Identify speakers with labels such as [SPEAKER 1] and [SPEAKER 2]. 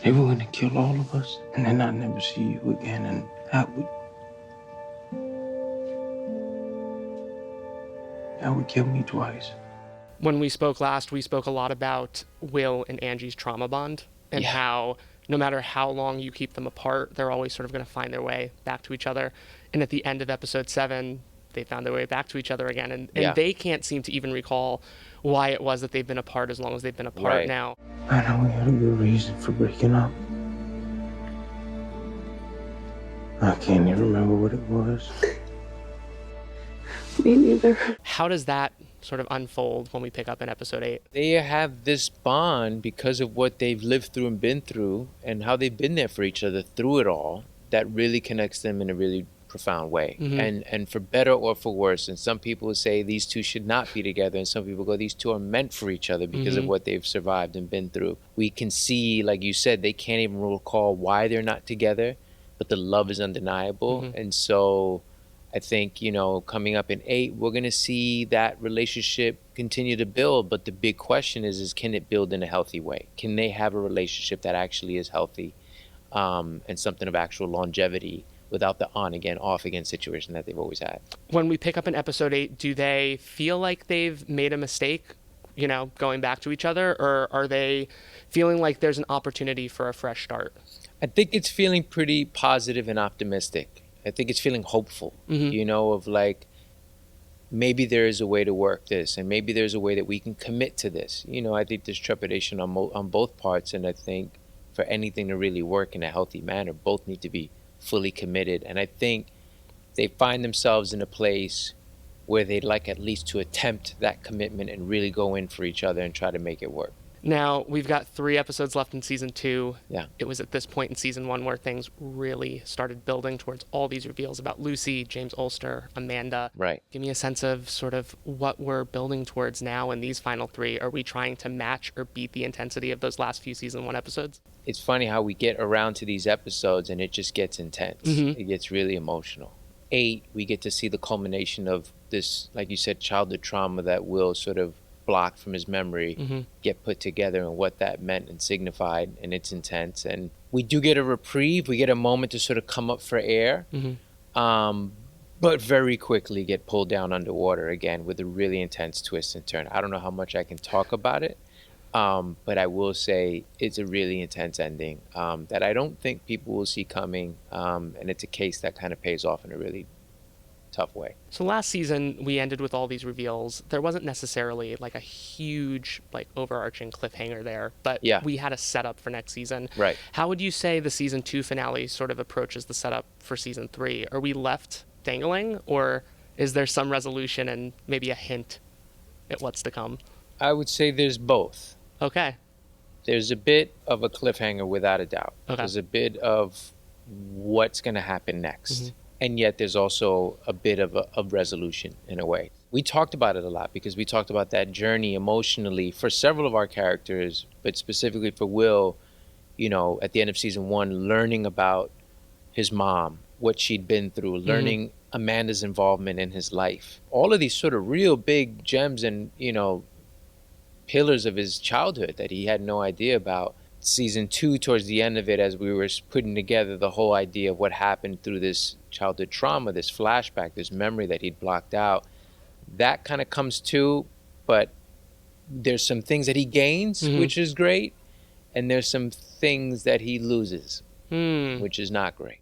[SPEAKER 1] They were gonna kill all of us, and then I'd never see you again, and that would kill me twice.
[SPEAKER 2] When we spoke last, we spoke a lot about Will and Angie's trauma bond and how no matter how long you keep them apart, they're always sort of going to find their way back to each other. And at the end of episode 7, they found their way back to each other again. And they can't seem to even recall why it was that they've been apart as long as they've been apart now.
[SPEAKER 1] I know we had a good reason for breaking up. I can't even remember what it was.
[SPEAKER 3] Me neither.
[SPEAKER 2] How does that sort of unfold when we pick up in episode 8?
[SPEAKER 4] They have this bond because of what they've lived through and been through and how they've been there for each other through it all. That really connects them in a really profound way. And for better or for worse, and some people would say these two should not be together, and some people go, these two are meant for each other because of what they've survived and been through. We can see, like you said, they can't even recall why they're not together, but the love is undeniable. And so I think, you know, coming up in 8, we're going to see that relationship continue to build. But the big question is can it build in a healthy way? Can they have a relationship that actually is healthy and something of actual longevity without the on again, off again situation that they've always had?
[SPEAKER 2] When we pick up in episode 8, do they feel like they've made a mistake, you know, going back to each other? Or are they feeling like there's an opportunity for a fresh start?
[SPEAKER 4] I think it's feeling pretty positive and optimistic. I think it's feeling hopeful, you know, of like, maybe there is a way to work this, and maybe there's a way that we can commit to this. You know, I think there's trepidation on both parts, and I think for anything to really work in a healthy manner, both need to be fully committed. And I think they find themselves in a place where they'd like at least to attempt that commitment and really go in for each other and try to make it work.
[SPEAKER 2] Now, we've got 3 episodes left in season 2.
[SPEAKER 4] Yeah.
[SPEAKER 2] It was at this point in season 1 where things really started building towards all these reveals about Lucy, James Ulster, Amanda.
[SPEAKER 4] Right.
[SPEAKER 2] Give me a sense of sort of what we're building towards now in these final 3. Are we trying to match or beat the intensity of those last few season 1 episodes?
[SPEAKER 4] It's funny how we get around to these episodes and it just gets intense. It gets really emotional. 8, we get to see the culmination of this, like you said, childhood trauma that Will sort of blocked from his memory get put together and what that meant and signified, and it's intense. And we do get a reprieve. We get a moment to sort of come up for air, but very quickly get pulled down underwater again with a really intense twist and turn. I don't know how much I can talk about it, but I will say it's a really intense ending that I don't think people will see coming, and it's a case that kind of pays off in a really tough way.
[SPEAKER 2] So last season, we ended with all these reveals. There wasn't necessarily like a huge, like, overarching cliffhanger there, but we had a setup for next season.
[SPEAKER 4] Right.
[SPEAKER 2] How would you say the season 2 finale sort of approaches the setup for season 3? Are we left dangling, or is there some resolution and maybe a hint at what's to come?
[SPEAKER 4] I would say there's both.
[SPEAKER 2] Okay.
[SPEAKER 4] There's a bit of a cliffhanger without a doubt.
[SPEAKER 2] Okay.
[SPEAKER 4] There's a bit of what's going to happen next. And yet there's also a bit of a resolution in a way. We talked about it a lot because we talked about that journey emotionally for several of our characters, but specifically for Will, you know, at the end of season 1, learning about his mom, what she'd been through, learning Amanda's involvement in his life. All of these sort of real big gems and, you know, pillars of his childhood that he had no idea about. Season 2, towards the end of it, as we were putting together the whole idea of what happened through this childhood trauma, this flashback, this memory that he'd blocked out, that kind of comes to, but there's some things that he gains, which is great, and there's some things that he loses, which is not great.